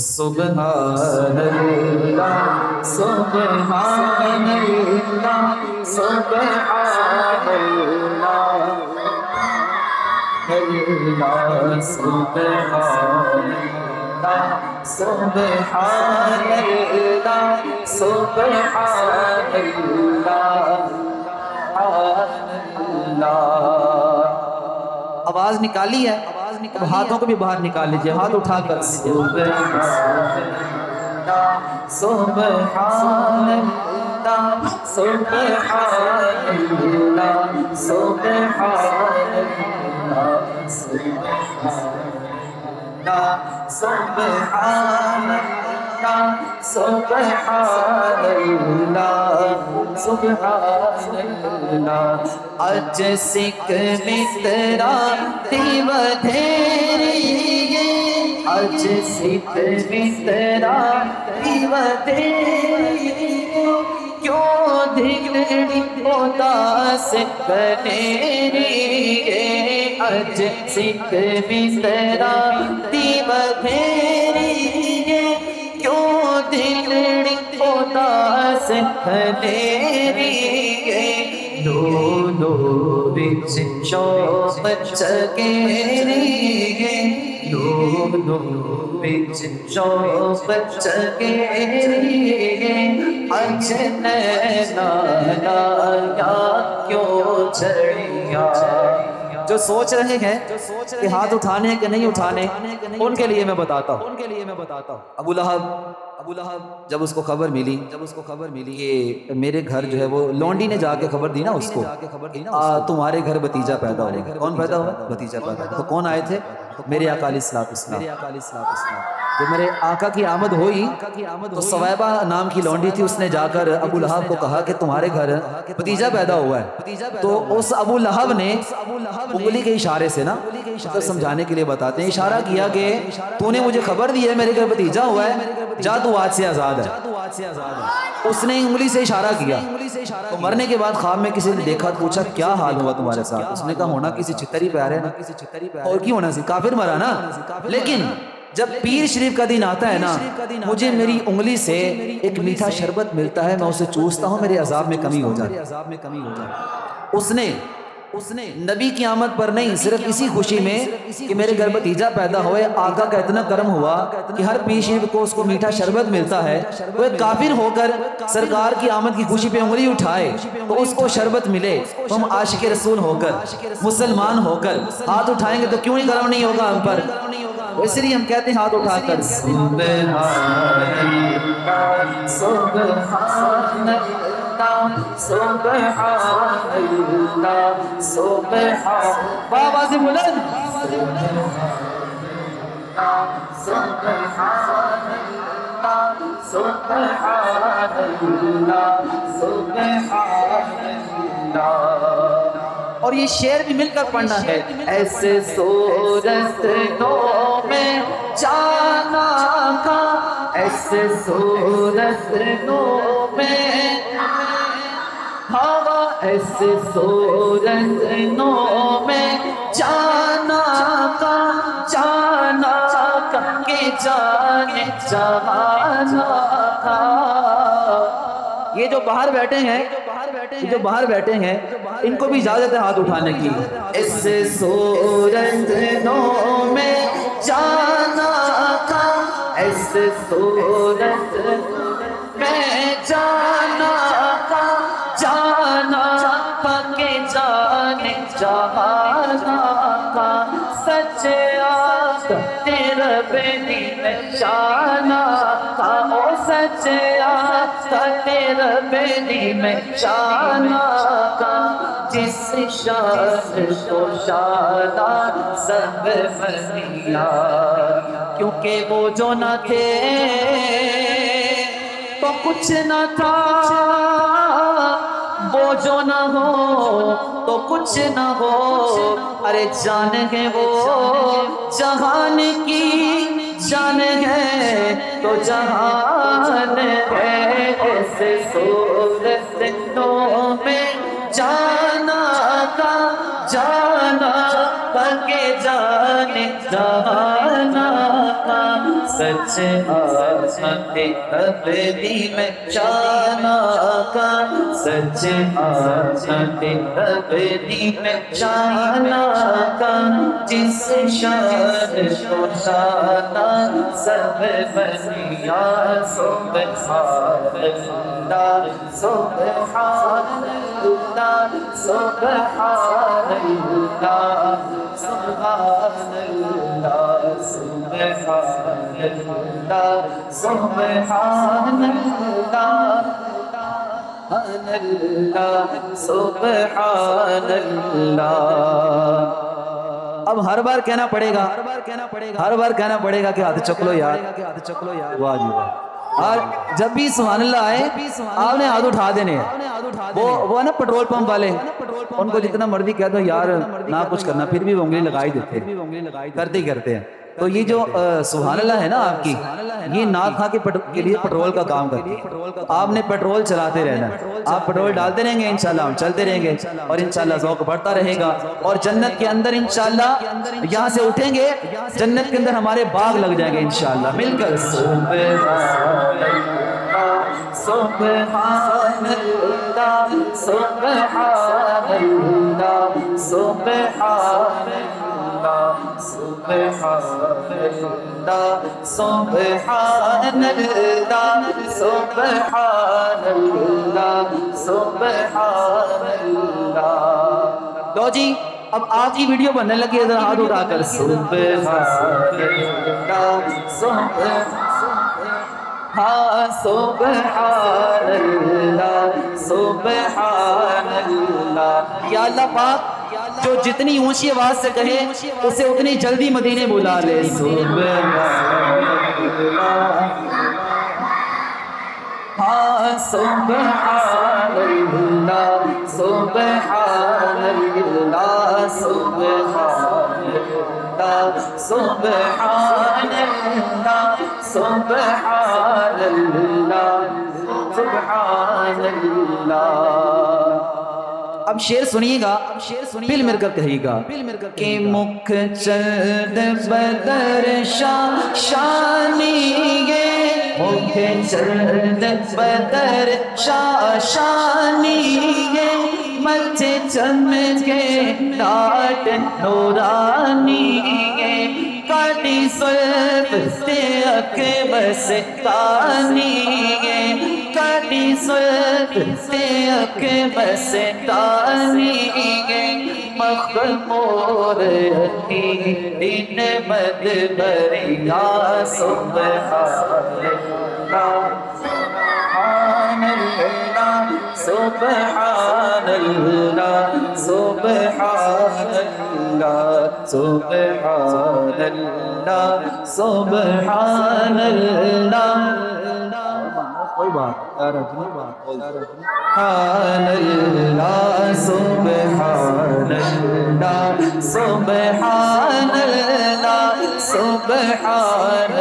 سبحان اللہ سبحان اللہ سبحان اللہ اللہ سبحان اللہ سبحان اللہ سبحان اللہ۔ آواز نکالی ہے، اب ہاتھوں کو بھی باہر نکال لیجیے، ہاتھ اٹھا کر سبحان اللہ سبحان اللہ سبحان اللہ سبحان اللہ سبحان اللہ سبحان اللہ سبحان اللہ۔ اج سکھ مترا دی ودھیری اج سکھ مترا دی ودھیری کیوں دھگڑی اداس بنیری اج سکھ مترا دی ودھیری کیوں دھگڑی اداس بنیری لو لو بچ شوق چکیری لو لو بچ شوق چکیری اج نینا لایا کیوں جھڑیا۔ جو سوچ رہے ہیں کہ ہاتھ اٹھانے کہ نہیں اٹھانے، ان کے لیے میں بتاتا ہوں۔ ابو لہب جب اس کو خبر ملی کہ میرے گھر جو ہے وہ لونڈی نے جا کے خبر دی نا اس کو، تمہارے گھر بھتیجا پیدا ہوا۔ کون پیدا ہوا؟ بھتیجا پیدا ہوا۔ تو کون آئے تھے؟ میرے آقا علیہ السلام۔ جب میرے آقا کی آمد ہوئی تو سویبہ نام کی لونڈی تھی، اس نے جا کر ابو لہب کو کہا کہ تمہارے گھر بھتیجا پیدا ہوا ہے۔ تو اس ابو لہب نے انگلی کے اشارے سے نا تو سمجھانے کے لیے بتاتے ہیں، اشارہ کیا کہ تو نے مجھے خبر دی ہے میرے گھر بھتیجا ہوا ہے، جا تو آج سے آزاد ہے۔ اس نے انگلی سے اشارہ کیا۔ تو مرنے کے بعد خواب میں کسی نے دیکھا، پوچھا کیا حال ہوا تمہارے ساتھ؟ اس نے کہا ہونا کسی چھتری پہ آ رہے نا، اور کی ہونا سی کافر مرا نا، لیکن جب پیر شریف کا دن آتا ہے نا مجھے میری انگلی سے ایک میٹھا شربت ملتا ہے، میں اسے چوستا ہوں، میرے عذاب میں کمی ہو جائے۔ اس نے نبی کی آمد پر نہیں، صرف اسی خوشی میں کہ میرے گھر بھتیجا پیدا ہوئے، آقا کا اتنا کرم ہوا کہ ہر پیر شریف کو اس کو میٹھا شربت ملتا ہے، وہ ایک کافر ہو کر سرکار کی آمد کی خوشی پہ انگلی اٹھائے تو اس کو شربت ملے، تو ہم عاشق رسول ہو کر مسلمان ہو کر ہاتھ اٹھائیں گے تو کیوں نہیں کرم نہیں ہوگا ہم پر؟ اس لیے ہم کہتے ہیں ہاتھ اٹھا کر سبحان اللہ سبحان اللہ سبحان اللہ سبحان بابا سے بلند سبحان اللہ سبحان اللہ سبحان اللہ۔ اور یہ شعر بھی مل کر پڑھنا ہے۔ ایسے صورت نو میں جانا کا، ایسے صورت نو میں ہوا، ایسے صورت نو میں جانا کا کہ جانے جہانا کا۔ یہ جو باہر بیٹھے ہیں ان کو بھی اجازت ہے ہاتھ اٹھانے کی۔ اس صورت نو میں جانا کا، اس صورت میں جانا کا کہ جانے جہانا کا، سچے آقا تیرا بیلی میں جانا کا، او سچے آقا تیرا بیلی میں جانا کا، جس شان کو شانا سب بنیا، کیونکہ وہ جو نہ تھے تو کچھ نہ تھا، وہ جو نہ ہو تو کچھ نہ ہو، ارے جان ہے وہ جہان کی جان ہے تو جہان ہے، ایسے صورت نو میں جانا کا جانا کے جانے جہانا کا، سچ آسمت ابدی میں شان آقا سچ آسمت ابدی میں شان آقا جس شان کو شانا سب بنیا سبحان اللہ سبحان اللہ سبحان اللہ سبحان اللہ سبحان اللہ سبحان اللہ سبحان اللہ۔ اب ہر بار کہنا پڑے گا کہ ہاتھ چک لو یار، واہ جی واہ۔ اور جب بھی سبحان اللہ آئے آپ نے ہاتھ اٹھا دینے ہیں۔ وہ نا پیٹرول پمپ والے، ان کو جتنا مرضی کہہ دو یار نہ کچھ کرنا، پھر بھی وہ انگلی لگائی دیتے ہیں، کرتے ہیں۔ تو یہ جو سبحان اللہ ہے نا آپ کی، یہ ناک کھا کے لیے پیٹرول کا کام کرتی ہے۔ آپ نے پیٹرول چلاتے رہنا، آپ پیٹرول ڈالتے رہیں گے، انشاءاللہ ہم چلتے رہیں گے، اور انشاءاللہ ذوق بڑھتا رہے گا، اور جنت کے اندر انشاءاللہ یہاں سے اٹھیں گے، جنت کے اندر ہمارے باغ لگ جائیں گے انشاءاللہ مل کر۔ سبحان اللہ سبحان اللہ سبحان اللہ سبحان اللہ سبحان اللہ سبحان اللہ سبحان اللہ۔ لو جی اب آپ کی ویڈیو بننے لگی ہے، ذرا ہاتھ اٹھا کر سبحان اللہ سبحان سبحان اللہ سبحان اللہ۔ یا اللہ پاک جو جتنی اونچی آواز سے کہے اسے اتنی جلدی مدینے بلا لے۔ سبحان سبحان اللہ سبحان اللہ سبحان اللہ سبحان اللہ سبحان اللہ سبحان اللہ۔ اب شعر سنیے گا، بل مل کر کہیے گا کہ مکھ چرد بدر شانی مکھ چرد بدر شانی مچ چمکے ڈاٹ نورانی کاٹی سلب سے اکبر سے کانی کاٹی سلب سے اکبر سے کانی مخمور اکی دن مد بریا سبحان اللہ سبحان اللہ سبحان اللہ سبحان اللہ سبحان اللہ۔ کوئی بات سبحان اللہ سبحان اللہ سبحان اللہ سبحان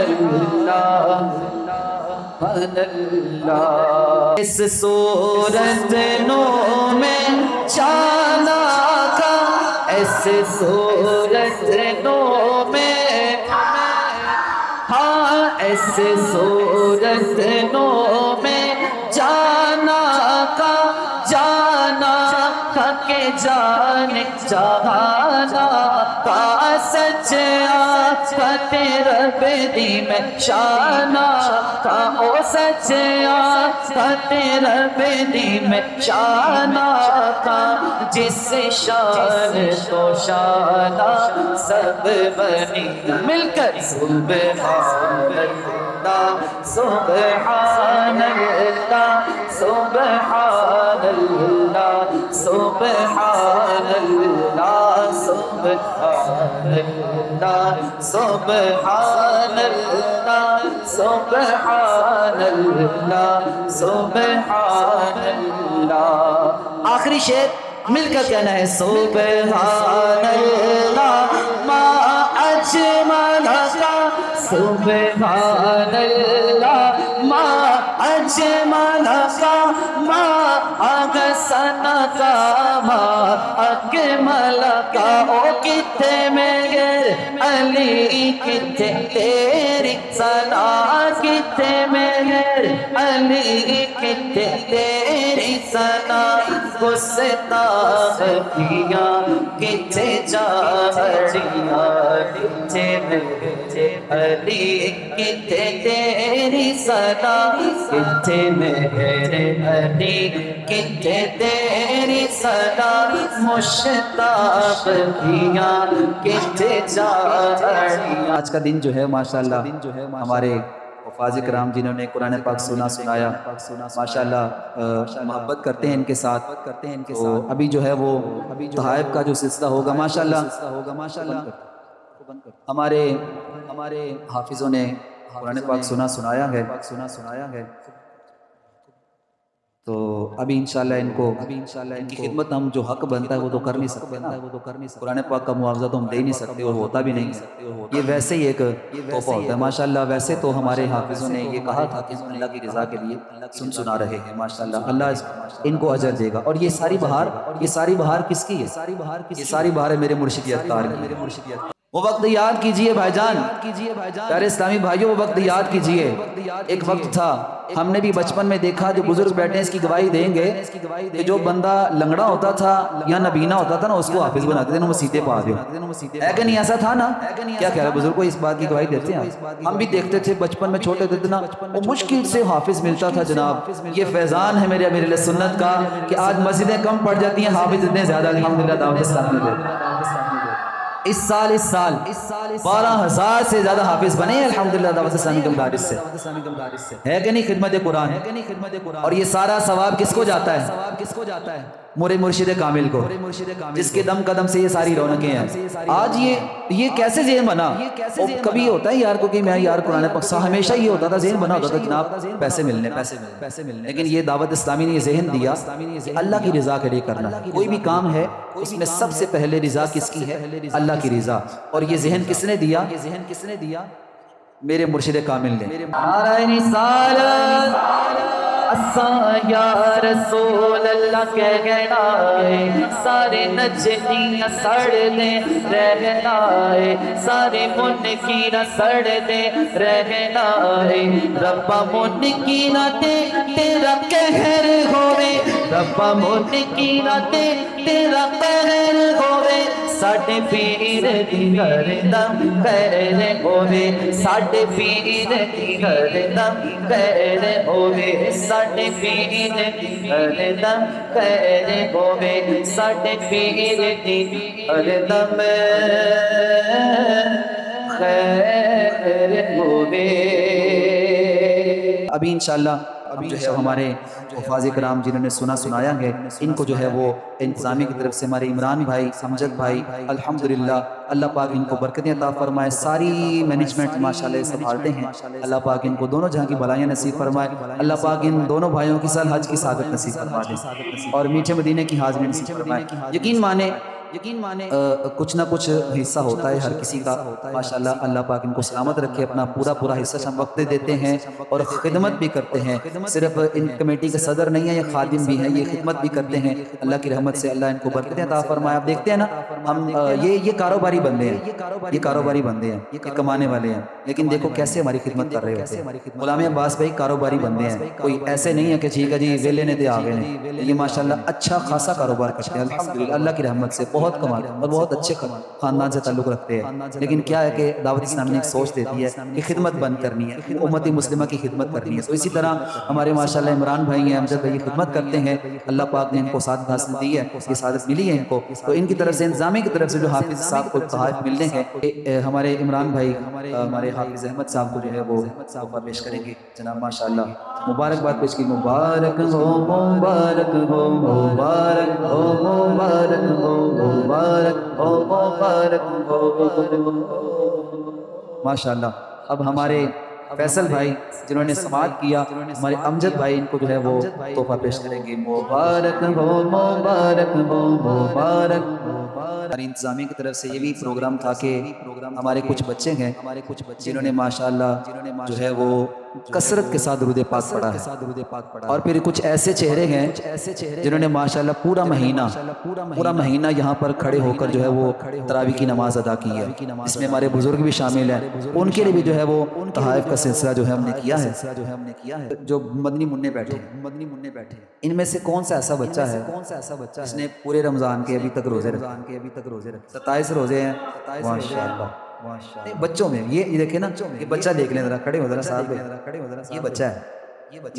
اللہ۔ اس صورت نو میں چانا کا، اس صورت نو میں ہاں اس صورت نو میں جانا کا کے جان جہانا کا سچ آفت رب دی میں شانا کا او سچ آفت رب دی میں شانا کا جس شان تو شانا سب بنی مل کر سبحان اللہ سبحان اللہ سبحان اللہ سبحان اللہ سبحان اللہ سبحان اللہ سبحان اللہ سبحان اللہ۔ آخری شعر مل کر کہنا ہے سبحان اللہ ما اجمل کا سبحان اللہ ما أجمل كما أحسن كما أكمل كما کتے میرے علی کتے تیری ثنا کتے میرے علی کتے تیری ثنا گستاخ کیا کتے جاڑیاں کتے میرے علی کتے تیری ثنا کتے میرے علی کتے تیری ثنا مشتاق کیا کتے جاڑیاں۔ آج کا دن جو ہے ماشاءاللہ ہمارے حفاظ کرام جنہوں نے قرآن پاک سنایا ماشاءاللہ محبت کرتے ہیں ان کے ساتھ، تو ابھی جو ہے وہ تحائف کا جو سلسلہ ہوگا ماشاءاللہ ہمارے حافظوں نے قرآن پاک سنایا ہے، تو ابھی انشاءاللہ ان کی خدمت ہم جو حق بنتا ہے وہ تو کر نہیں سکتے نا، قرآن پاک کا معاوضہ تو ہم دے نہیں سکتے اور ہوتا بھی نہیں ہے، یہ ویسے ہی ایک تحفہ ہوتا ہے ماشاءاللہ۔ ویسے تو ہمارے حافظوں نے یہ کہا تھا کہ ہم اللہ کی رضا کے لیے سنا رہے ہیں ماشاءاللہ، اللہ ان کو اجر دے گا۔ اور یہ ساری بہار کس کی ہے؟ یہ ساری بہار ہے میرے مرشد اختار کی۔ وہ وقت یاد کیجئے بھائی جان، پیارے اسلامی بھائیوں، وہ وقت یاد کیجئے۔ ایک وقت تھا، ہم نے بھی بچپن میں دیکھا، جو بزرگ بیٹھے ہیں اس کی گواہی دیں گے کہ جو بندہ لنگڑا ہوتا تھا یا نبینا ہوتا تھا نا اس کو حافظ بنا دیتے ہیں، مسیطے پا دو، ہے کہ نہیں؟ ایسا تھا نا؟ کیا کہہ رہا بزرگ کو اس بات کی گواہی دیتے ہیں؟ ہم بھی دیکھتے تھے بچپن میں چھوٹے تھے نا، وہ مشکل سے حافظ ملتا تھا جناب۔ یہ فیضان ہے میرے امیر سنت کا کہ آج مسجدیں کم پڑ جاتی ہیں، حافظ اتنے زیادہ الحمدللہ دعوت اسلام میں دیتے ہیں۔ اس سال 12,000 سے زیادہ حافظ بنے ہیں الحمدللہ دعوت اسلامی کے مدارس سے، ہے کہ نہیں؟ خدمت قرآن، اور یہ سارا ثواب کس کو جاتا ہے؟ مورے مرشد کامل کو، جس کے دم قدم سے یہ ساری رونقیں ہیں۔ آج یہ کیسے ذہن بنا؟ کبھی ہوتا ہے یار کو کہ میں یار قرآن پاک، ہمیشہ یہ ہوتا تھا ذہن بنا ہوتا تھا جناب پیسے ملنے، لیکن یہ دعوت اسلامی نے یہ ذہن دیا کہ اللہ کی رضا کے لیے کرنا ہے، کوئی بھی کام ہے اس میں سب سے پہلے رضا کس کی ہے؟ اللہ کی رضا۔ اور یہ ذہن کس نے دیا؟ میرے مرشد کامل نے۔ نعرہ رسالت اساں یا رسول اللہ کہنا ہے، سارے نجدیاں سڑ دے رہنا ہے، سارے منکیراں سڑ دے رہنا ہے، ربا منکیراں تے تیرا قہر ہوے، ربا منکیراں تے تیرا قہر ہوے، ساڈے پیر دی ہردم خیر ہوے، ساڈے پیر دی ہردم خیر ہوے، ساڈے پیر دی ہردم خیر ہوے، ساڈے پیر دی ہردم خیر ہوے۔ ابھی انشاءاللہ ہم جو ہے ہمارے حفاظ کرام جنہوں نے سنایا ہے ان کو جو ہے وہ انتظامیہ کی طرف سے ہمارے عمران بھائی، امجد بھائی، الحمدللہ اللہ پاک ان کو برکتیں عطا فرمائے، ساری مینجمنٹ ماشاءاللہ سنبھالتے ہیں، اللہ پاک ان کو دونوں جہاں کی بھلائیاں نصیب فرمائے، اللہ پاک ان دونوں بھائیوں کی سال حج کی سعادت نصیب فرما دے اور میٹھے مدینے کی حاضری نصیب فرمائے۔ یقین مانے کچھ نہ کچھ حصہ ہوتا ہے ہر کسی کا ماشاءاللہ، اللہ پاک ان کو سلامت رکھے، اپنا پورا حصہ ہم وقت دیتے ہیں اور خدمت بھی کرتے ہیں، صرف ان کمیٹی کے صدر نہیں ہیں، یہ خادم بھی ہیں، یہ خدمت بھی کرتے ہیں، اللہ کی رحمت سے اللہ ان کو برکتیں عطا فرمائے۔ آپ دیکھتے ہیں نا ہم یہ کاروباری بندے ہیں، یہ کمانے والے ہیں، لیکن دیکھو کیسے ہماری خدمت کر رہے ہوتے ہیں۔ غلام عباس بھائی کاروباری بندے ہیں، کوئی ایسے نہیں ہے کہ ٹھیک ہے جی ویلے نے دے آگے نہیں، یہ ماشاءاللہ اچھا خاصا کاروبار کرتے ہیں الحمدللہ اللہ کی رحمت سے، بہت کماتے ہیں اور بہت اچھے خاندان سے تعلق رکھتے ہیں۔ لیکن کیا ہے کہ دعوت اسلامی نے ایک سوچ دیتی ہے کہ خدمت بند کرنی ہے، امت مسلمہ کی خدمت کرنی ہے، تو اسی طرح ہمارے ماشاءاللہ عمران بھائی ہیں، امجد بھائی خدمت کرتے ہیں، اللہ پاک نے ان کو سعادت حاصل دی ہے، یہ سعادت ملی ہے ان کو، تو ان کی طرف سے انتظامیہ کی طرف سے جو حافظ صاحب کو تحائف ملنے ہیں، ہمارے عمران بھائی ہمارے حافظ احمد صاحب کو جو ہے وہ تحفہ پیش کریں گے جناب ماشاءاللہ، مبارکباد پیش کی، مبارک ہو مبارک ہو مبارک ہو مبارک ہو مبارک ہو مبارک ہو ماشاءاللہ۔ اب ہمارے فیصل بھائی جنہوں نے سماعت کیا، ہمارے امجد بھائی ان کو جو ہے وہ تحفہ پیش کریں گے، مبارک ہو مبارک ہو مبارک ہو۔ ہماری انتظامیہ کی طرف سے یہ بھی پروگرام تھا کہ ہمارے کچھ بچے ہیں جنہوں نے ماشاءاللہ جو ہے وہ کثرت کے ساتھ درود پاک پڑھا ہے. اور پھر کچھ ایسے چہرے ہیں جنہوں نے ماشاءاللہ پورا مہینہ یہاں پر کھڑے ہو کر جو ہے وہ تراویح کی نماز ادا کی ہے. اس میں ہمارے بزرگ بھی شامل ہیں، ان کے لیے بھی جو ہے وہ تحائف کا سلسلہ جو ہے ہم نے کیا ہے. جو مدنی منع بیٹھے ہیں ان میں سے کون سا ایسا بچہ ہے جس نے پورے رمضان کے ابھی تک روزے رکھے؟ 27 روزے ہیں ماشاءاللہ. بچوں میں یہ دیکھیں نا، یہ بچہ دیکھ لیں ذرا، کھڑے ہو ذرا صاحب، یہ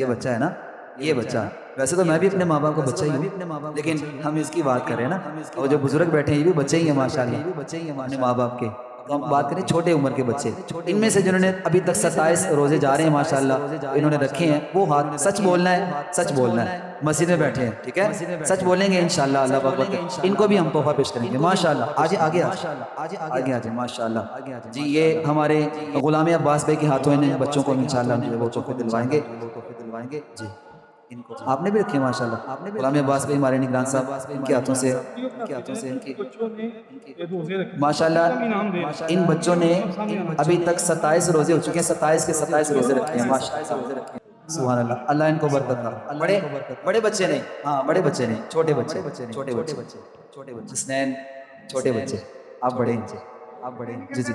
بچہ ہے نا، یہ بچہ. ویسے تو میں بھی اپنے ماں باپ کا بچہ ہی ہوں، لیکن ہم اس کی بات کر رہے ہیں نا. اور جو بزرگ بیٹھے ہیں یہ بھی بچے ہی ہیں ماشاءاللہ اپنے ماں باپ کے. تو ہم بات کریں چھوٹے عمر کے بچے، ان میں سے جنہوں نے ابھی تک 27 روزے جا رہے ہیں ماشاءاللہ، انہوں نے رکھے ہیں، وہ ہاتھ سچ بولنا ہے. مسجد میں بیٹھے ہیں، ٹھیک ہے، سچ بولیں گے انشاءاللہ. اللہ اکبر. ان کو بھی ہم تحفہ پیش کریں گے ماشاءاللہ. آگے آجے ماشاءاللہ. جی یہ ہمارے غلام عباس بھائی کے ہاتھوں ان بچوں کو انشاءاللہ وہ تحفے دلوائیں گے. جی ان کو آپ نے بھی رکھے ماشاءاللہ. غلام عباس بھائی ہمارے نگران صاحب، ان کے ہاتھوں سے ماشاءاللہ ان بچوں نے ابھی تک 27 روزے ہو چکے ہیں، 27 کے 27 روزے رکھے ہیں ماشاءاللہ. سبحان اللہ. اللہ ان کو برکت دے. بڑے بچے نہیں، ہاں بڑے بچے نہیں، چھوٹے بچے حسنین، چھوٹے بچے. آپ بڑے ہیں. جی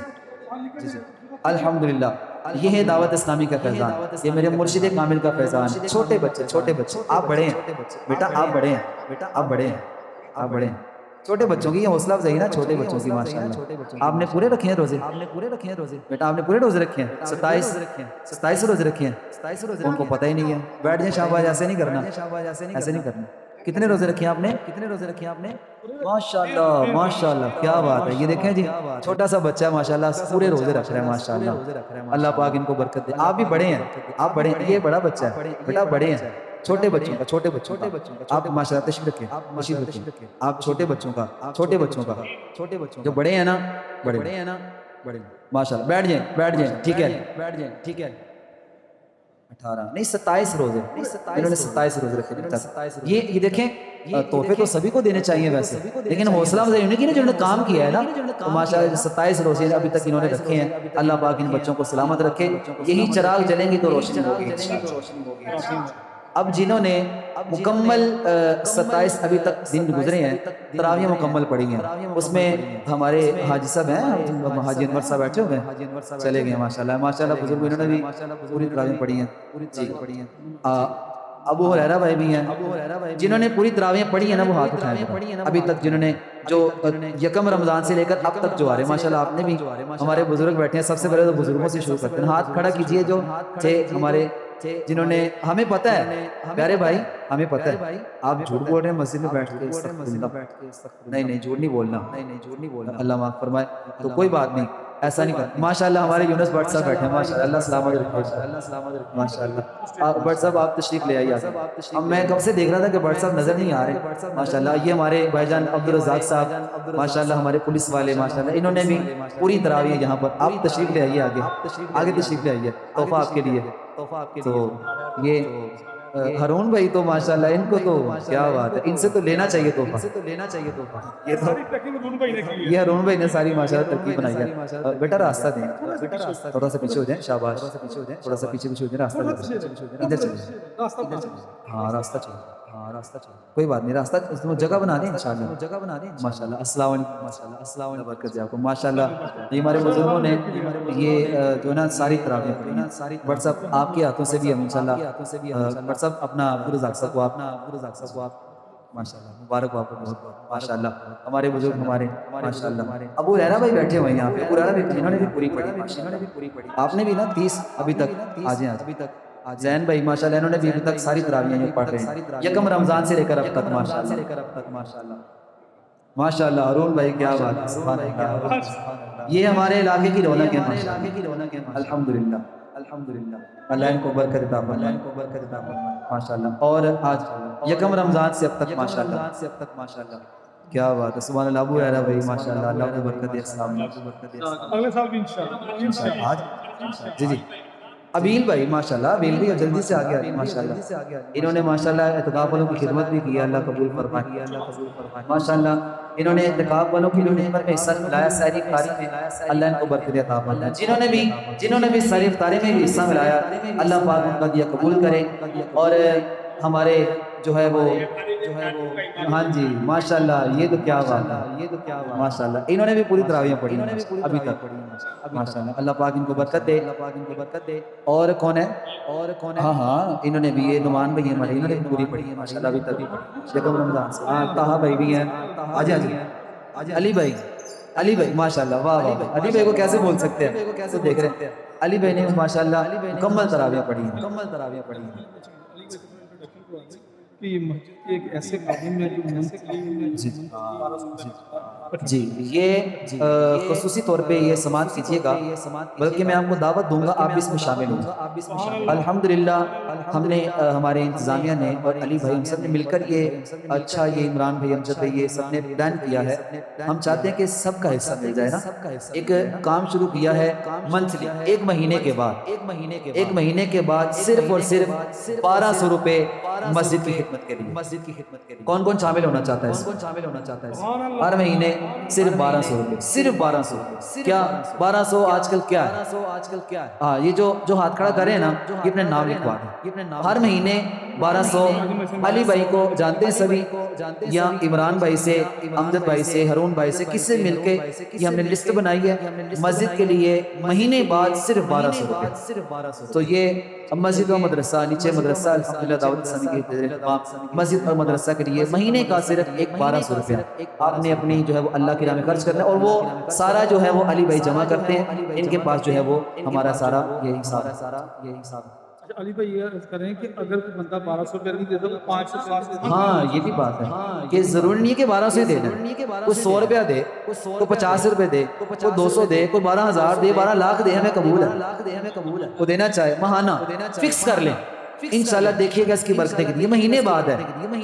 الحمدللہ. یہ ہے دعوت اسلامی کا فیضان، یہ میرے مرشد کامل کا فیضان. چھوٹے بچے آپ بڑے ہیں بیٹا، آپ بڑے ہیں. چھوٹے بچوں کی یہ حوصلہ افزائی نا، چھوٹے بچوں کی ماشاءاللہ. آپ نے پورے رکھے ہیں روزے بیٹا؟ آپ نے پورے روزے رکھے ہیں؟ 27 روزے رکھے ہیں. ان کو پتہ ہی نہیں ہے. بیٹھ جائیں شہباز، ایسے نہیں کرنا. کتنے روزے رکھے ہیں آپ نے؟ ماشاءاللہ کیا بات ہے. یہ دیکھیں جی، چھوٹا سا بچہ ہے ماشاءاللہ، پورے روزے رکھ رہا ہے ماشاءاللہ. اللہ پاک ان کو برکت دے. آپ بھی بڑے ہیں، یہ بڑا بچہ ہے بیٹا، بڑے ہیں. چھوٹے بچوں کا آپ ماشاءاللہ تشریف رکھیں. آپ چھوٹے بچوں کا جو بڑے ہیں نا، بڑے ماشاءاللہ. بیٹھ جائیں ٹھیک ہے. 18 نہیں 27 روزے، انہوں نے 27 روزے رکھے. یہ دیکھیں تحفے تو سبھی کو دینے چاہیے ویسے، لیکن حوصلہ افزائی انہیں کی نا جنہوں نے کام کیا ہے نا. تو ماشاءاللہ 27 روزے ابھی تک انہوں نے رکھے ہیں. اللہ پاک ان بچوں کو سلامت رکھے. یہی چراغ جلیں گے تو روشنی ہوگی. اب جنہوں نے مکمل 27 ابھی تک دن گزرے ہیں، تراویح مکمل پڑھی ہیں، اس میں ہمارے حاجی صاحب ہیں، حاجی انور صاحب بیٹھے ہوئے ہیں، چلے گئے ماشاءاللہ. بزرگ انہوں نے بھی پوری تراویح پڑھی ہیں. جی ابو ہریرہ بھائی بھی ہیں جنہوں نے پوری تراویح پڑھی ہیں نا، وہ ہاتھ اٹھائیں ابھی تک. جنہوں نے جو یکم رمضان سے لے کر اب تک جو آ رہے ہیں ماشاءاللہ. آپ نے بھی، ہمارے بزرگ بیٹھے ہیں، سب سے پہلے تو بزرگوں سے شروع کرتے ہیں. ہاتھ کھڑا کیجئے جو تھے ہمارے، جنہوں نے، ہمیں پتہ ہے پیارے بھائی، ہمیں پتہ ہے آپ جھوٹ بول رہے ہیں مسجد میں بیٹھ کے. نہیں جھوٹ نہیں بولنا، اللہ معاف فرمائے. تو کوئی بات نہیں، ایسا نہیں کرنا. ماشاءاللہ ہمارے یونس بٹ صاحب بیٹھے ہیں ماشاءاللہ. اللہ سلامت رکھے ماشاءاللہ. بٹ صاحب آپ تشریف لے آئیے. اب میں کب سے دیکھ رہا تھا کہ بٹ صاحب نظر نہیں آ رہے ماشاءاللہ. یہ ہمارے بھائی جان عبدالرزاق صاحب ماشاءاللہ، ہمارے پولیس والے ماشاءاللہ، انہوں نے بھی پوری تراویح یہاں پر. آپ تشریف لے آئیے، آگے تشریف لے آئیے. تحفہ آپ کے لیے. تو یہ ہارون بھائی تو ماشاءاللہ، ان کو تو کیا بات ہے، ان سے تو لینا چاہیے تحفہ. یہ ہارون بھائی نے ساری ماشاءاللہ ترکیب بنائی ہے. بیٹا راستہ دیں، تھوڑا سا پیچھے ہو جائیں. شاباش، تھوڑا سا پیچھے ہو جائیں. راستہ ادھر چلیں. ہاں راستہ چلیں. کوئی بات نہیں، راستہ جگہ بنا دیں انشاءاللہ. ماشاءاللہ. السلام علیکم، برکت دے آپ کو ماشاءاللہ. یہ ہمارے بزرگوں نے یہ جو ہے نا ساری تراویح پڑھی ہیں. بٹ صاحب آپ کے ہاتھوں سے بھی ہم انشاءاللہ. بٹ صاحب اپنا عبدالرزاق صاحب کو آپ ماشاءاللہ مبارک ہو آپ کو بہت بہت ماشاءاللہ. ہمارے بزرگ ہمارے ماشاءاللہ. ابو ہریرہ بھائی بیٹھے ہوئے ہیں یہاں پہ. ابو ہریرہ بھائی انہوں نے بھی پوری پڑھی ماشاءاللہ. آپ نے بھی نا 30 ابھی تک آجیں. زین بھائی ماشاءاللہ، انہوں نے بھی ابھی تک ساری تراویح پڑھ رہے ہیں یکم رمضان سے لے کر اب تک ماشاءاللہ. ہارون بھائی کیا بات ہے، سبحان اللہ. یہ ہمارے علاقے کی رونق ہے ماشاءاللہ. الحمدللہ. اللہ ان کو برکت عطا فرمائے ماشاءاللہ. اور آج یکم رمضان سے اب تک ماشاءاللہ کیا بات ہے، سبحان اللہ. ابو ہریرہ بھائی ماشاءاللہ، اللہ کو برکت دے. السلام علیکم. اگلے سال بھی انشاءاللہ. آج جی ابیل بھائی ماشاءاللہ، ابیل بھی جلدی سے آگے آ گئے ماشاءاللہ، انہوں نے ماشاءاللہ اعتکاف والوں کی خدمت بھی کی، اللہ قبول فرمائے ماشاءاللہ، انہوں نے اعتکاف والوں کی خدمت میں حصہ ملایا، سحری افطاری میں، اللہ ان کو برکت عطا فرمائے، جنہوں نے بھی سحری افطاری میں بھی حصہ ملایا، اللہ پاک ان کا دیا قبول کرے، اور ہمارے جو ہے وہ ہاں جی ماشاءاللہ، یہ تو کیا بات ہے ماشاءاللہ، انہوں نے بھی پوری تراویحیں پڑھی ہیں ابھی تک ماشاءاللہ، اللہ پاک ان کو برکت دے، اور کون ہے؟ ہاں ہاں، انہوں نے بھی، یہ نعمان بھائی ہمارے، انہوں نے بھی پوری پڑھی ہے ماشاءاللہ ابھی تک، یکم رمضان سے، ہاں طہا بھائی بھی ہیں، آجی علی بھائی ماشاءاللہ، واہ واہ، علی بھائی کو کیسے بول سکتے ہیں، تو دیکھ رہے ہیں علی بھائی نے ماشاءاللہ مکمل تراویحیں پڑھی ہیں کہ یہ مسجد ایک ایسے قابل میں جو جی پڑھی جی، یہ خصوصی طور پہ یہ سماعت کیجئے گا، بلکہ میں آپ کو دعوت دوں گا، آپ بھی اس میں شامل ہوں۔ الحمدللہ ہم نے ہمارے انتظامیہ نے اور علی بھائی ہم سب نے مل کر یہ اچھا، یہ عمران بھائی، امجد بھائی، یہ سب نے پلان کیا ہے، ہم چاہتے ہیں کہ سب کا حصہ مل جائے نا، ایک کام شروع کیا ہے منتھلی، ایک مہینے کے بعد صرف اور صرف 1200 روپے مسجد کی خدمت کے لیے، کون کون شامل ہونا چاہتا ہے اس میں؟ ہر مہینے صرف 1200 روپے، صرف 1200، کیا 1200 آج کل کیا ہے؟ ہاں، یہ جو ہاتھ کھڑا کرے ہیں نا، یہ اپنے نام لکھوا دیں، ہر مہینے 1200، علی بھائی کو جانتے ہیں سبھی، یا عمران بھائی سے، امجد بھائی سے، ہارون بھائی سے، کس سے مل کے یہ ہم نے لسٹ بنائی ہے مسجد کے لیے، مہینے بعد صرف 1200 روپے، تو یہ مسجد و مدرسہ، نیچے مدرسہ الحمدللہ دعوت اسلامی کے اہتمام، مسجد اور مدرسہ کے لیے مہینے کا صرف ایک 1200 روپیہ آپ نے اپنی جو ہے وہ اللہ کی راہ میں خرچ کرنا ہے، اور وہ سارا جو ہے وہ علی بھائی جمع کرتے ہیں، ان کے پاس جو ہے وہ ہمارا سارا یہ حساب ہے۔ اچھا علی بھائی، یہ عرض کریں کہ اگر کوئی بندہ 1200 روپے نہیں دیتا تو 500 سے، ہاں یہ بھی بات ہے کہ ضروری نہیں ہے کہ 1200 ہی دینا ہے، کوئی 100 روپیہ دے، کوئی 50 روپے دے، کوئی 200 دے، کوئی 12,000 دے، 12 لاکھ دے، ہمیں قبول ہے، وہ دینا چاہے ماہانہ فکس کر لیں، انشاءاللہ دیکھیے گا اس کی برکتیں کتنی، یہ مہینے بعد ہے،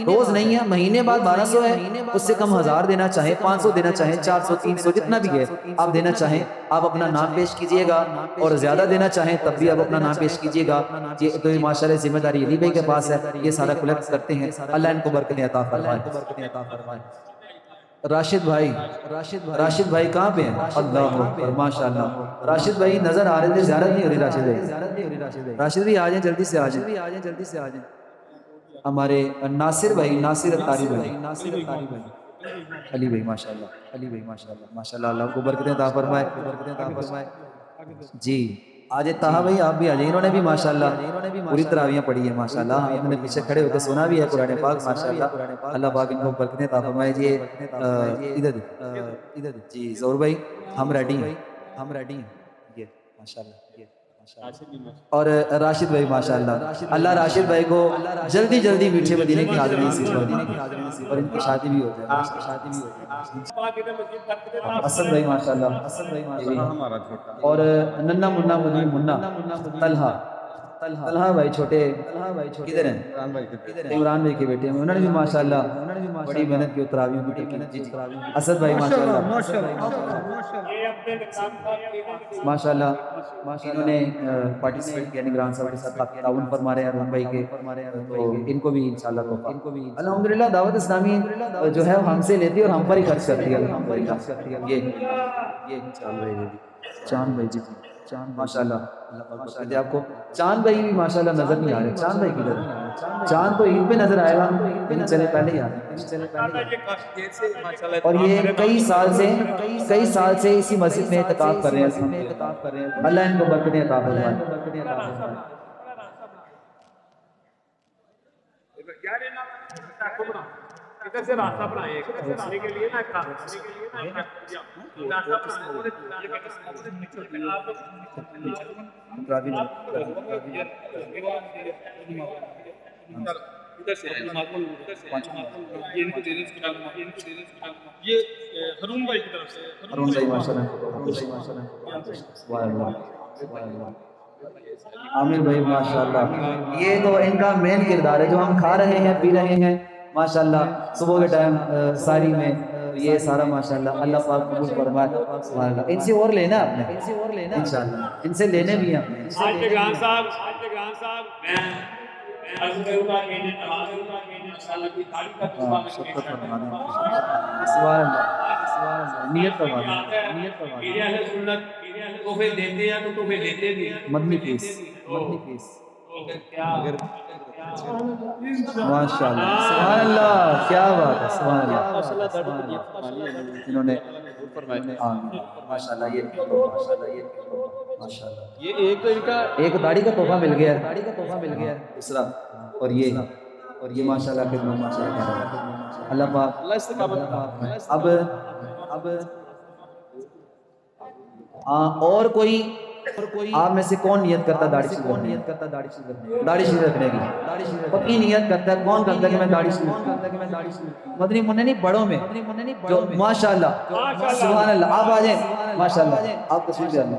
روز نہیں ہے، مہینے بعد 1200 ہے، اس سے کم 1000 دینا چاہیں، 500 دینا چاہیں، 400 300 جتنا بھی ہے آپ دینا چاہیں، آپ اپنا نام پیش کیجئے گا، اور زیادہ دینا چاہیں تب بھی آپ اپنا نام پیش کیجئے گا، یہ تو ماشاءاللہ ذمہ داری علی بھائی کے پاس ہے، یہ سارا کلیکٹ کرتے ہیں، اللہ ان کو برکتیں عطا فرمائے۔ راشد بھائی کہاں پہ ہیں؟ اللہ اکبر ماشاءاللہ، راشد بھائی نظر آ رہے تھے، زیارت نہیں ہو رہی راشد بھائی آ جائیں، جلدی سے آ جائیں، ہمارے ناصر بھائی، ناصر اتاری بھائی، علی بھائی ماشاءاللہ، اللہ کو برکتیں عطا فرمائے، جی آج طہا بھائی آپ بھی آ جائیں، انہوں نے بھی ماشاءاللہ پوری تراویحیں پڑھی ہیں ماشاءاللہ، انہوں نے پیچھے کھڑے ہو کے سنا بھی ہے قرآن پاک ماشاءاللہ، اللہ پاک ان کو برکتیں عطا فرمائے۔ جی ادھر جی زور بھائی، ہم ریڈی ہیں، یہ ماشاءاللہ، اور راشد بھائی ماشاءاللہ، اللہ راشد بھائی کو جلدی میٹھے مدینے کی حاضری نصیب فرمائے، اور ان کی شادی بھی ہو جائے، اسد بھائی ماشاءاللہ، اور ننا منا مدنی منا، طلحہ بھائی چھوٹے کدھر ہیں؟ عمران بھائی کے بیٹے ہیں، انہوں نے بھی ماشاءاللہ بڑی محنت کی، تراویحوں کی ترکیب، جی اسد بھائی ماشاءاللہ، انہوں نے پارٹیسپیٹ کیا نگران صاحب کے ساتھ، کافی تعاون فرما رہے ہیں ہارون بھائی کے، تو ان کو بھی انشاءاللہ توفیق، الحمدللہ دعوت اسلامی جو ہے ہم سے لیتی ہے اور ہم پر ہی خرچ کرتی ہے، الحمدللہ، یہ چاند بھائی، جی ماشاءاللہ، اللہ پاک برکت دے آپ کو۔ چاند بھائی بھی ماشاءاللہ نظر نہیں آ رہے، چاند بھائی کدھر ہے؟ چاند تو عید پہ نظر آئے گا، لیکن چلے پہلے ہی آ رہے ہیں، اور یہ کئی سال سے اسی مسجد میں اعتکاف کر رہے ہیں، اللہ ان کو برکتیں عطا فرمائے۔ ادھر سے راستہ بنائے آنے کے لیے نا، راستہ یہ ہارون بھائی کی طرف سے، ہارون بھائی ماشاءاللہ، عامر بھائی ماشاءاللہ، یہ تو ان کا مین کردار ہے، جو ہم کھا رہے ہیں پی رہے ہیں ماشاءاللہ، صبح کے ٹائم ساری میں یہ سارا ماشاءاللہ اللہ پاک قبول فرمائے سبحان اللہ ان سے اور لینا آپ نے انشاءاللہ ان سے لینے بھی ہیں آج گران صاحب میں عرض کروں گا کہ انشاءاللہ کی تعریف کا تحفہ سبحان اللہ نیت فرما دیں میرے اہل سنت تحفے دیتے ہیں تو تحفے لیتے بھی ہیں مدنی فیس ماشاءاللہ سبحان اللہ کیا بات ہے سبحان اللہ انہوں نے ماشاءاللہ یہ ماشاءاللہ یہ ایک تو ان کا ایک داڑھی کا تحفہ مل گیا دوسرا اور یہ ماشاءاللہ خدمت ماشاءاللہ اللہ پاک اللہ استقامت اب اور کوئی آپ میں سے کون نیت کرتا داڑھی شریف رکھنے کی پکی نیت کرتا ہے کون کرتا ہے کہ میں داڑھی شریف مدنی منع نہیں بڑوں میں جو ماشاءاللہ سبحان اللہ آپ آ جائیں ماشاءاللہ آپ تشریف لے آئیں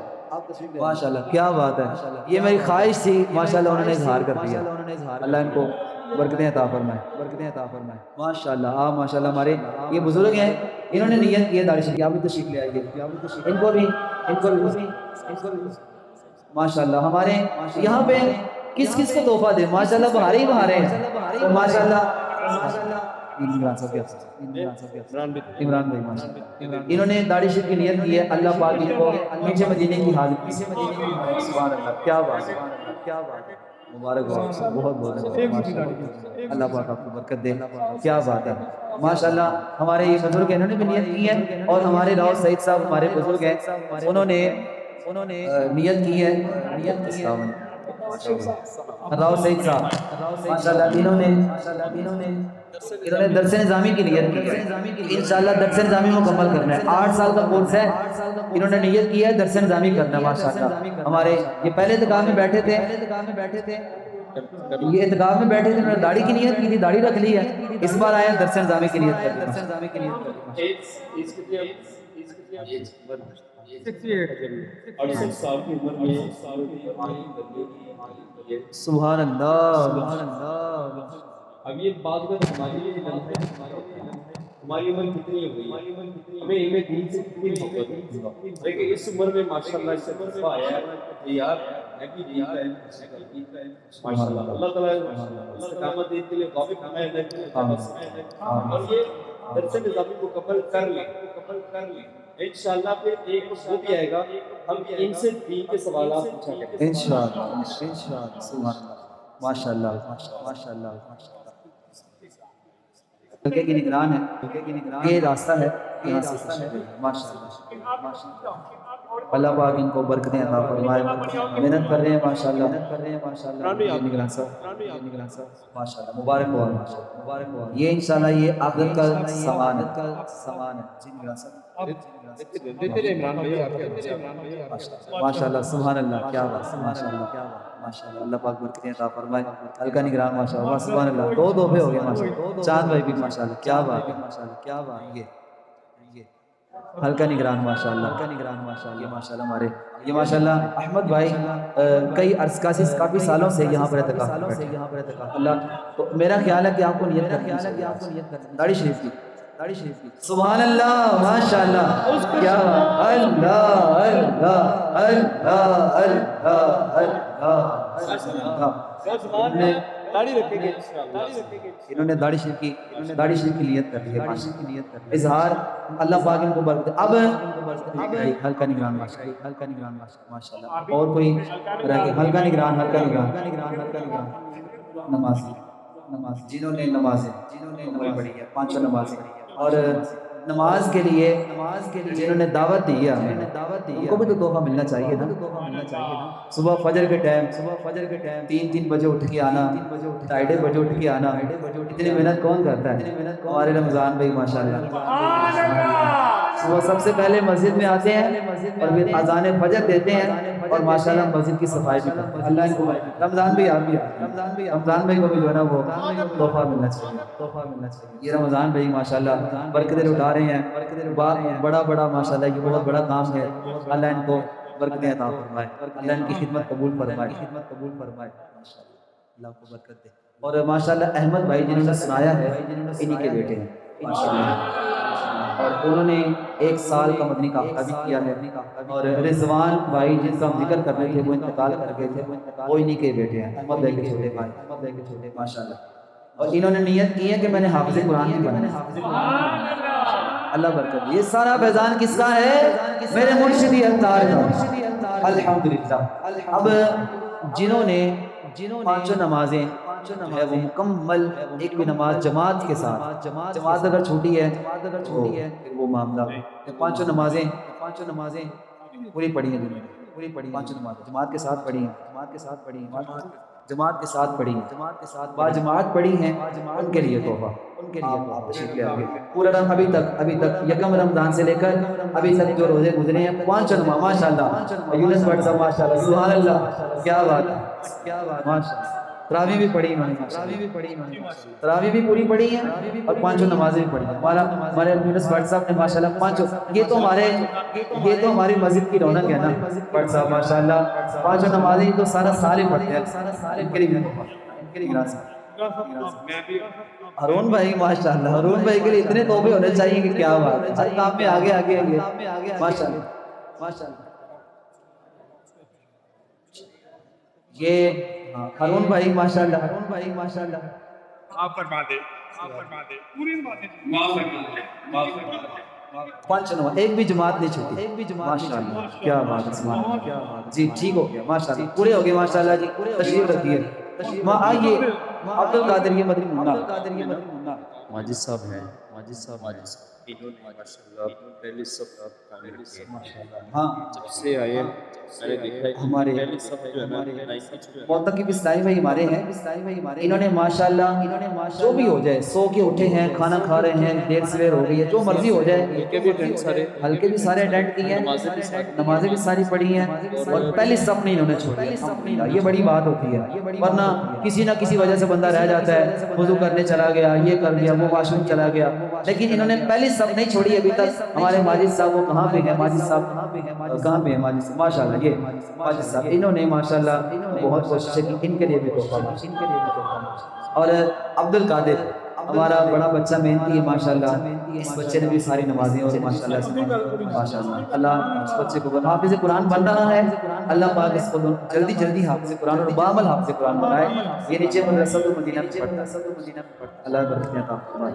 ماشاءاللہ کیا بات ہے یہ میری خواہش تھی ماشاءاللہ انہوں نے اظہار کر دیا اللہ ان کو برکتیں عطا فرمائے ماشاءاللہ آپ ماشاءاللہ ہمارے یہ بزرگ ہیں انہوں نے نیت کی ہے داڑھی شریف آپ بھی تشریف لے آئیے ان کو بھی ماشاءاللہ ہمارے یہاں پہ کس کس کو تحفہ دے ماشاءاللہ بہارے ہی بہارے ہیں تو ماشاءاللہ عمران بھائی ماشاءاللہ انہوں نے داڑھی شریف کی نیت کی ہے اللہ پاک ان کو میٹھے مدینے کی حاضر سبحان اللہ کیا بات ہے مبارک ہو بہت اللہ پاک آپ کو برکت دے کیا بات ہے ماشاءاللہ ہمارے یہ بزرگ ہیں انہوں نے بھی نیت کی ہے اور ہمارے راؤ سعید صاحب ہمارے بزرگ ہیں انہوں نے نیت کی ہے راؤ سعید صاحب ماشاءاللہ انہوں نے درس نظامی کی نیت کی ہے انشاءاللہ درس نظامی مکمل کرنا ہے 8 سال کا کورس ہے انہوں نے نیت کی ہے درس نظامی کرنا ہے ماشاءاللہ ہمارے یہ پہلے اعتکاف میں بیٹھے تھے یہ اعتکاف میں بیٹھے تھے انہوں نے داڑھی کی نیت کی تھی داڑھی رکھ لی ہے اس بار آئے درس نظامی کی نیت کر سبحان اللہ اب یہ بات ہماری عمر کتنی ہو گئی ہمیں دین سے کتنی محبت ہے لیکن اس عمر میں ماشاءاللہ اس عمر میں آیا ہے یار میں بھی دین کا ہے ماشاءاللہ اللہ تعالیٰ استقامت دین کے لیے قابل ہمیں اور یہ درس نظامی کو مکمل کر لیں انشاءاللہ پھر ایک وہ بھی آئے گا ہم ان سے دین کے سوالات پوچھا کریں گے انشاءاللہ سبحان اللہ ماشاءاللہ حلقے کی نگران ہے یہ راستہ ہے ماشاءاللہ اللہ پاک ان کو برکتیں عطا فرمائے محنت کر رہے ہیں ماشاءاللہ نگران صاحب ماشاءاللہ مبارک ہو یہ انشاءاللہ یہ آخر کا سامان ہے جی نگران صاحب ماشاءاللہ سبحان اللہ کیا بات ماشاءاللہ اللہ پاک برکتیں عطا فرمائے حلقہ نگران ماشاءاللہ سبحان اللہ 2 تحفے ہو گئے ماشاءاللہ چاند بھائی بھی ماشاءاللہ کیا بات ہے یہ حلقہ نگران ماشاءاللہ یہ ماشاءاللہ ہمارے یہ ماشاءاللہ احمد بھائی کافی سالوں سے یہاں پر اعتکاف اللہ تو میرا خیال ہے کہ آپ کو نیت کرنی داڑھی شریف کی سبحان اللہ ماشاءاللہ کیا اللہ انہوں نے داڑھی شریف کی نیت کر لی ہے اظہار اللہ پاک ان کو برکت اب حلقہ نگران ماشاءاللہ اور کوئی حلقہ نگران نماز جنہوں نے نمازیں پڑھی ہے 5 نمازیں اور نماز کے لیے جنہوں نے دعوت دی ہے ان کو بھی تو تحفہ ملنا چاہیے نا صبح فجر کے ٹائم 3 بجے اٹھ کے آنا 2:30 بجے اٹھ کے آنا اتنی محنت کون کرتا ہے ہمارے رمضان بھائی ماشاءاللہ صبح سب سے پہلے مسجد میں آتے ہیں اور پھر اذان فجر دیتے ہیں اور ماشاءاللہ مسجد کی صفائی بھی کرتے ہیں اللہ ان کو رمضان بھائی آپ بھی رمضان بھائی کو بھی جو ہے نا وہ تحفہ ملنا چاہیے یہ رمضان بھائی ماشاءاللہ برکتیں اٹھا رہے ہیں بڑا ماشاءاللہ یہ بہت بڑا کام ہے اللہ ان کو برکتیں عطا فرمائے اللہ ان کی خدمت قبول فرمائے ماشاءاللہ اللہ کو برکت دے اور ماشاءاللہ احمد بھائی جنہوں نے سنایا ہے انہی کے بیٹے ہیں ماشاءاللہ، اور انہوں نے 1 سال کا مدنی قافلہ بھی کیا ہے، اور رضوان بھائی جن کا ہم ذکر کر رہے تھے وہ انتقال کر گئے تھے، وہ انہی کے بیٹے ہیں، احمد بھائی کے چھوٹے بھائی ماشاءاللہ، اور انہوں نے نیت کی ہے کہ میں نے حافظ قرآن بھی بننا ہے۔ اللہ برکت دے۔ یہ سارا فیضان کس کا ہے؟ میرے مرشدی اتار کا، الحمدللہ۔ اب جنہوں نے پانچوں نمازیں جو ہے وہ مکمل، ایک بھی نماز جماعت کے ساتھ، جماعت اگر چھوٹی ہے تو پھر وہ معاملہ، پانچوں نمازیں پوری پڑھی ہیں جنہوں نے، پانچوں نمازیں جماعت کے ساتھ پڑھی ہیں، جماعت کے ساتھ پڑھی ہیں، با جماعت پڑھی ہیں، ان کے لیے تحفہ، آپ تشریف لے آئیے۔ پورا ابھی تک یکم رمضان سے لے کر ابھی تک جو روزے گزرے ہیں، پانچوں نماز ماشاءاللہ، یونس بٹ صاحب ماشاءاللہ، سبحان اللہ، کیا بات ہے ماشاءاللہ۔ تراویح بھی پڑھی انہوں نے، تراویح بھی پوری پڑھی ہیں اور پانچوں نمازیں بھی پڑھی ہیں۔ ہمارے یونس بٹ صاحب نے ماشاءاللہ پانچوں، یہ تو ہماری مسجد کی رونق ہے نا بٹ صاحب ماشاءاللہ، پانچوں نمازیں تو سارا سال ہی پڑھتے ہیں، ان کے لیے گراس ہارون بھائی ماشاءاللہ، ہارون بھائی کے لیے اتنے توبے ہونے چاہیے کہ کیا بات ہے، ہر کام میں آگے ماشاءاللہ۔ یہ ہارون بھائی ماشاءاللہ، آپ فرما دے پوری پانچ نماز، ایک بھی جماعت نہیں چھوٹی ماشاءاللہ، کیا بات ہے سبحان اللہ۔ جی ٹھیک ہو گیا ماشاءاللہ، پورے ہو گئے ماشاءاللہ جی، تشریف رکھیے، ماں آئیے، عبد القادر یہ مدنی منا ماجد صاحب ہیں، انہوں نے ماشاءاللہ پہلے سب کامل کیے، ہاں جب سے آئے میں نے دیکھا ہے ہمارے پہلے سب جو ہے نا موتقب اسلامی بھائی ہمارے ہیں، انہوں نے ماشاءاللہ جو بھی ہو جائے، سو کے اٹھے ہیں، کھانا کھا رہے ہیں، دیر سویر ہو گئی ہے، جو مرضی ہو جائے، ہلکے بھی سارے اٹینڈ کیے ہیں، نمازیں بھی ساری پڑھی ہیں، اور پہلی صف نہیں انہوں نے چھوڑی، الحمدللہ یہ بڑی بات ہوتی ہے، ورنہ کسی نہ کسی وجہ سے بندہ رہ جاتا ہے، وضو کرنے چلا گیا، یہ کر گیا، وہ واش روم چلا گیا، لیکن انہوں نے پہلی صف نہیں چھوڑی ابھی تک۔ ہمارے ماجد صاحب وہ کہاں پہ ہیں؟ ماجد صاحب کہاں پہ ہیں؟ ماجد صاحب ماشاءاللہ، یہ ماجد صاحب انہوں نے ماشاءاللہ بہت کوشش کی، ان کے لیے بھی تحفہ۔ اور عبد القادر ہمارا بڑا بچہ محنتی ہے ماشاءاللہ، اس بچے نے بھی ساری نمازیں اور ماشاءاللہ اللہ اس بچے کو حافظ قرآن بن رہا ہے، اللہ پاک اس کو جلدی حافظ قرآن اور بامل حافظ قرآن بنائے۔ یہ نیچے مدرسہ المدینہ میں پڑھتا ہے، اللہ برکتیں عطا فرمائے۔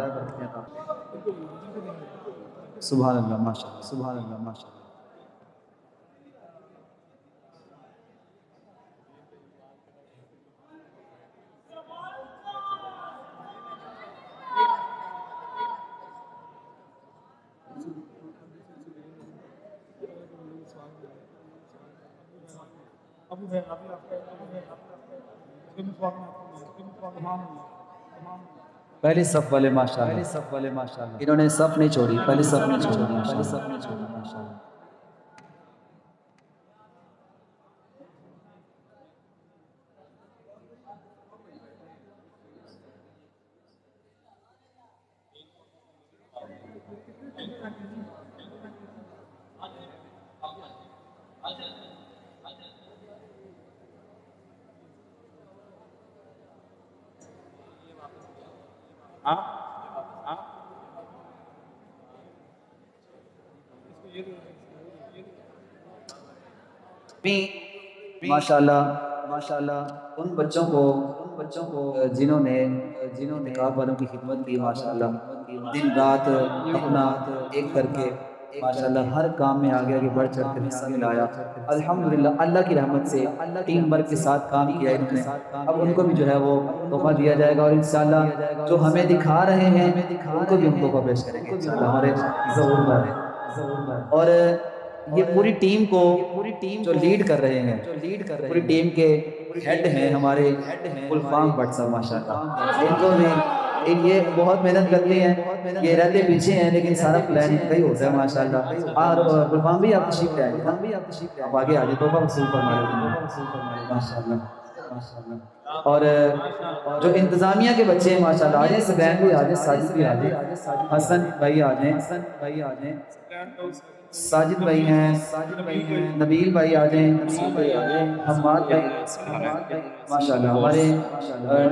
سبحان اللہ ماشاءاللہ۔ پہلی صف والے ماشاءاللہ، انہوں نے صف نہیں چھوڑی، پہلی صف نہیں چھوڑی ماشاءاللہ۔ ماشاءاللہ ان بچوں کو جنہوں نے نقاب والوں کی خدمت کی ماشاءاللہ، دن رات اپنا ایک کر کے ماشاءاللہ ہر کام میں آگے بڑھ چڑھ کر حصہ ملایا، الحمدللہ اللہ کی رحمت سے ٹیم ورک کے ساتھ کام کیا انہوں نے۔ اب ان کو بھی جو ہے وہ تحفہ دیا جائے گا، اور انشاءاللہ جو ہمیں دکھا رہے ہیں ان کو بھی ہم تحفہ پیش کریں گے انشاءاللہ، ہمارے ظہور پر۔ اور یہ پوری ٹیم کو جو لیڈ کر رہے ہیں، پوری ٹیم کے ہیڈ ہیں ہمارے گلفام بٹ صاحب ماشاءاللہ، ان کو بھی یہ بہت محنت کرتے ہیں، یہ رہتے پیچھے ہیں لیکن سارا پلان کئی ہوتا ہے ماشاءاللہ۔ اور گلفام بھی آپ تشریف لے آئیے، آپ آگے آ جائیں، تحفہ وصول فرمائے ماشاءاللہ۔ اور جو انتظامیہ کے بچے ہیں ماشاءاللہ، آ جائیں، سبین بھی آ جائیں، ساجد بھی آ جائیں، حسن بھائی آ جائیں، ساجد بھائی ہیں، نبیل بھائی آ جائیں، حماد بھائی، ماشاءاللہ ہمارے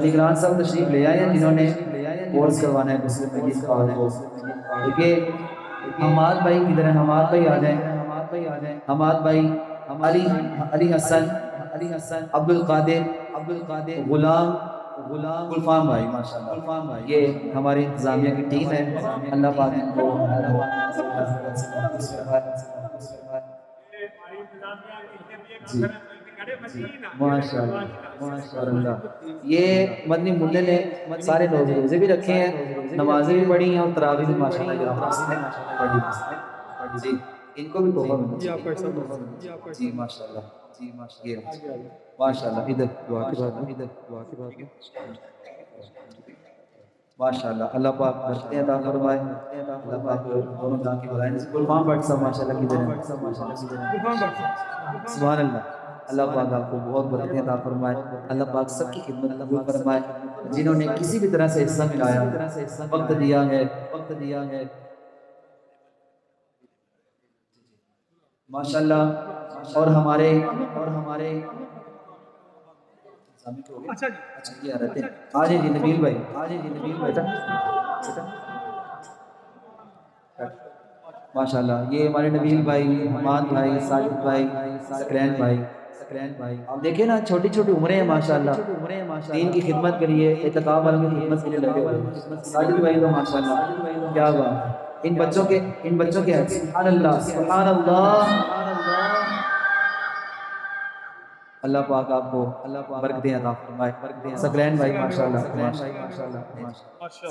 نگران صاحب تشریف لے آئے ہیں جنہوں نے کورس کروانا ہے مسلم مجید خان کو. دیکھیے حماد بھائی کدھر ہیں؟ حماد بھئی آ جائیں. حماد بھائی، علی حسن، عبد القادر، غلام، غلفان بھائی، ماشاءاللہ یہ ہماری انتظامیہ کی ٹیم ہے. اللہ پاک ان کو جی ماشاءاللہ. یہ مدنی ملے نے سارے روزے بھی رکھے ہیں، نمازیں بھی پڑھی ہیں اور تراویح بھی ماشاءاللہ یہاں پر پڑھی ہیں. جی ان کو بھی تحفہ ملنا چاہیے. جی ماشاءاللہ، جی ماشاءاللہ ادھر دعا کی بات ہے. ماشاءاللہ اللہ پاک برکتیں عطا فرمائے. اللہ پاک دونوں جان کی بلائیں. غلفان بٹ صاحب ماشاءاللہ کدھر ہیں؟ سبحان اللہ. اللہ پاک آپ کو بہت برکتیں عطا فرمائے. اللہ پاک سب کی خدمت قبول فرمائے. جنہوں نے کسی بھی طرح سے حصہ ملایا، وقت دیا ہے، ماشاءاللہ. اور ہمارے اچھا جی آ رہتے ہیں. آ جائیں جی نبیل بھائی، ماشاءاللہ. یہ ہمارے نبیل بھائی، حماد بھائی، ساجد بھائی، سکرین بھائی. آپ دیکھیں نا چھوٹی چھوٹی عمریں ہیں ماشاءاللہ، دین کی خدمت کے لیے، اعتکاف والوں کی خدمت کے لیے لگے ہوئے. ساجد بھائی تو ماشاءاللہ کیا بات ہے. ان بچوں کے سبحان اللہ، سبحان اللہ. اللہ پاک آپ کو برکتیں عطا فرمائے. سکرین بھائی ماشاءاللہ،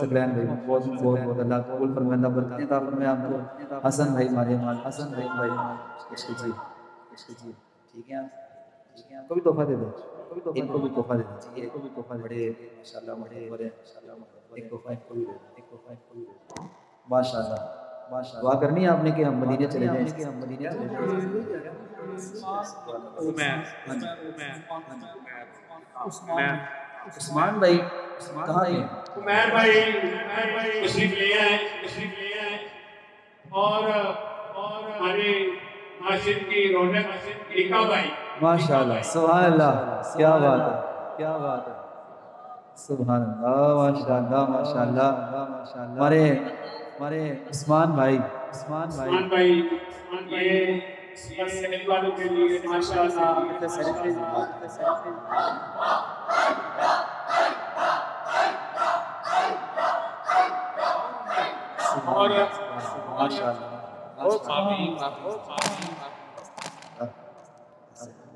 سکرین بھائی بہت بہت اللہ قبول فرمائے، اللہ برکتیں عطا فرمائے آپ کو. حسن بھائی ہمارے جی ٹھیک ہے. ان کو بھی تحفہ دے دیں، ان کو بھی تحفہ دے دیں. یہ بڑے ماشاءاللہ بڑے ایک تحفہ ان کو بھی دے دیں. ماشاءاللہ دعا کرنی ہے آپ نے کہ ہم مدینے چلے جائیں. عثمان بھائی کہاں ہیں؟ عمیر بھائی تشریف لے آئے اور ہمارے معاشر کی رونق ریکا بھائی ماشاءاللہ. سبحان اللہ کیا بات ہے، سبحان اللہ. ماشاءاللہ ہمارے عثمان بھائی یہ سیاست والوں کے لیے ماشاءاللہ اور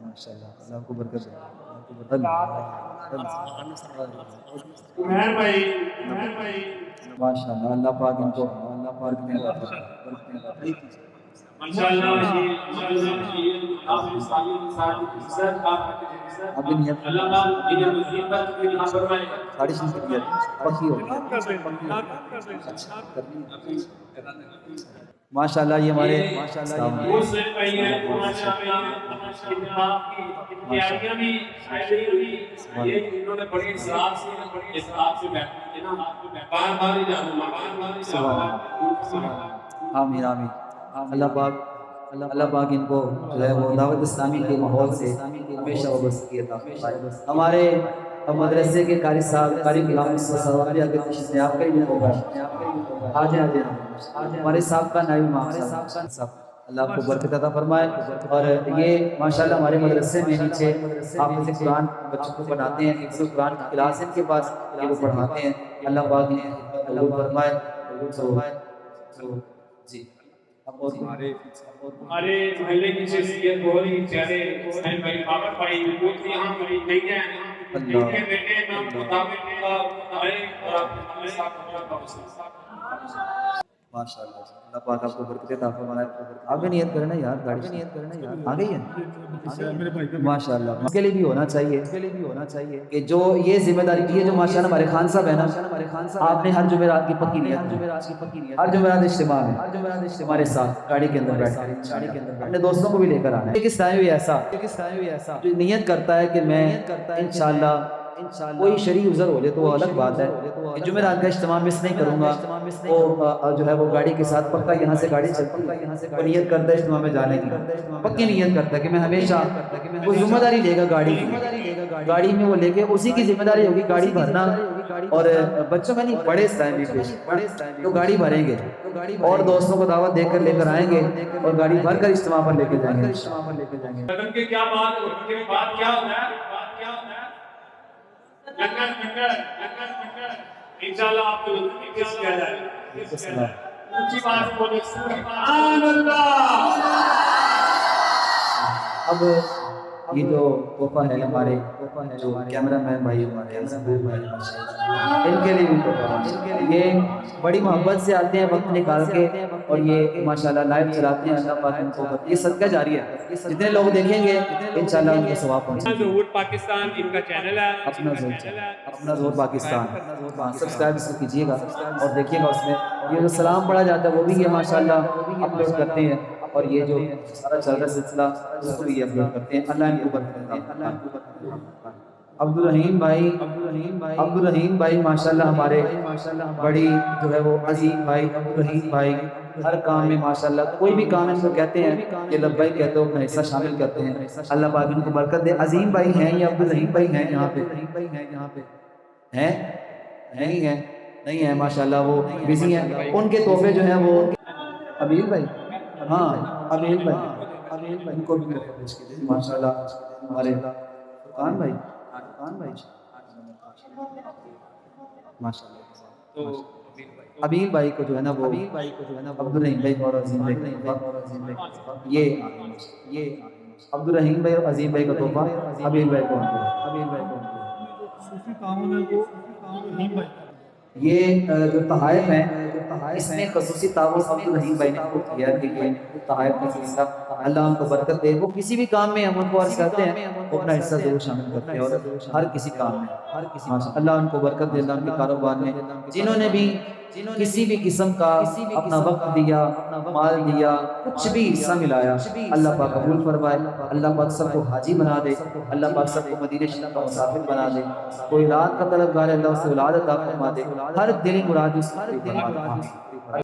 ماشاءاللہ اللہ کو برکت دے. عمیر بھائی ماشاءاللہ اللہ پاک ان کو ماشاءاللہ ابھی نیت ساڑھی سن کی نیت پکی ہو گئی. ماشاءاللہ یہ ہمارے آمین آمین. اللہ پاک ان کو جو ہے وہ دعوت اسلامی کے ماحول سے ہمیشہ وابستگی عطا فرمائے. ہمارے مدرسے کے قاری صاحب قاری غلام صاحب بھی اگر تشریف لے آپ کا ہی ہوگا. آ جائیں ہمارے صاحب کا نائب امام صاحب اللہ آپ کو برکت عطا فرمائے. اور یہ ماشاءاللہ ہمارے مدرسے میں نیچے حافظ قرآن بچوں کو پڑھاتے ہیں. حفظ قرآن کی کلاس ان کے پاس یہ وہ پڑھاتے ہیں. اللہ پاک انہیں قبول فرمائے. جی ہمارے محلے کی شخصیت بہت ہی پیارے حسین بھائی بابر بھائی وہ یہاں پر نہیں ہیں. اللہ بیٹے نام مطابق ماشاءاللہ اللہ پاک آپ کو برکت عطا فرمائے. آپ بھی نیت کرنا یار، گاڑی سے آ گئی ہے ماشاءاللہ. اس کے لیے بھی ہونا چاہیے کہ جو یہ ذمہ داری کی ہے جو ماشاءاللہ ہمارے خان صاحب ہے نا، آپ نے ہر جمعرات کی پکی نیت، ہر جمعرات اجتماع میں ہمارے ساتھ گاڑی کے اندر بیٹھ کر اپنے دوستوں کو بھی لے کر آنا ہے. کس ٹائم بھی ایسا جو نیت کرتا ہے کہ میں انشاءاللہ کوئی شرعی عذر ہو جائے تو وہ الگ بات ہے. جمعرات کا اجتماع مس نہیں کروں گا. وہ جو ہے وہ گاڑی کے ساتھ پکا یہاں سے گاڑی چلتی ہے، وہ نیت کرتا ہے اجتماع میں جانے کی، پکی نیت کرتا ہے کہ میں ہمیشہ وہ ذمہ داری لے گا گاڑی کی، گاڑی میں وہ لے کے اسی کی ذمہ داری ہوگی گاڑی بھرنا. اور بچوں میں نہیں، بڑے اس ٹائم بھی تو گاڑی بھریں گے اور دوستوں کو دعوت دے کر لے کر آئیں گے اور گاڑی بھر کر اجتماع پر لے کے جائیں گے. قدم کے کیا بات ہوتی ہے، بات کیا ہوتا ہے، لنگر انشاءاللہ آپ کو کس کیا جائے گا. اونچی بات بولے سبحان اللہ. اب یہ جو تحفہ ہے ہمارے جو کیمرہ مین بھائی ہمارے ان کے لیے بھی تحفہ، یہ بڑی محبت سے آتے ہیں وقت نکال کے اور یہ ماشاءاللہ لائیو چلاتے ہیں. اللہ پاک ان کو یہ صدقہ جاری ہے، جتنے لوگ دیکھیں گے انشاءاللہ ان کو ثواب پہنچے گا. ظہور پاکستان ان کا چینل ہے، اپنا زور پاکستان سبسکرائب کیجیے گا اور دیکھیے گا. اس میں یہ جو سلام پڑھا جاتا ہے وہ بھی یہ ماشاءاللہ اپلوڈ کرتے ہیں اور یہ جو سارا چل رہا سلسلہ اس کو بھی اپلوڈ کرتے ہیں. اللہ ان کو برکت دے. عبدالرحیم بھائی ماشاءاللہ ہمارے بڑی جو ہے وہ عظیم بھائی عبدالرحیم بھائی ہر کام میں ماشاءاللہ کوئی بھی کام ان کو کہتے ہیں یہ لبیک کہتے ہو اپنا حصہ شامل کرتے ہیں. اللہ پاک ان کو برکت دے. عظیم بھائی ہیں یا عبدالرحیم بھائی ہیں یہاں پہ ہیں؟ نہیں ہیں ماشاءاللہ، وہ بزی ہیں. ان کے تحفے جو ہیں وہ ابیل بھائی، ہاں ابیل بھائی ان کو بھی ماشاءاللہ ہمارے فرقان بھائی ماشاءاللہ ابیل بھائی کو جو ہے نا وہ عبدالرحیم بھائی اور عظیم بھائی یہ عبدالرحیم بھائی اور عظیم بھائی کا تحفہ ابیل بھائی کو صوفی کاموں میں وہ نہیں بھائی. یہ جو تحائف ہیں اس میں خصوصی تعاون عبدالرحیم بھائی نے خود کیا کہ یہ تحائف کا سلسلہ اللہ ان کو برکت دے. وہ کسی بھی کام میں ہم ان کو عرض کرتے ہیں وہ اپنا حصہ ضرور شامل کرتے ہیں اور ہر کسی کام میں اللہ ان کو برکت دے. اللہ ان کے کاروبار میں جنہوں نے بھی کسی بھی قسم کا اپنا وقت دیا، مال دیا، کچھ بھی حصہ ملایا، اللہ پاک قبول فرمائے. اللہ پاک سب کو حاجی بنا دے. اللہ پاک سب کو مدینہ شریف کا مسافر بنا دے. کوئی رات کا طلبگار ہے اللہ اسے اولاد عطا فرما دے. ہر دلی مراد اس کی فرما دے.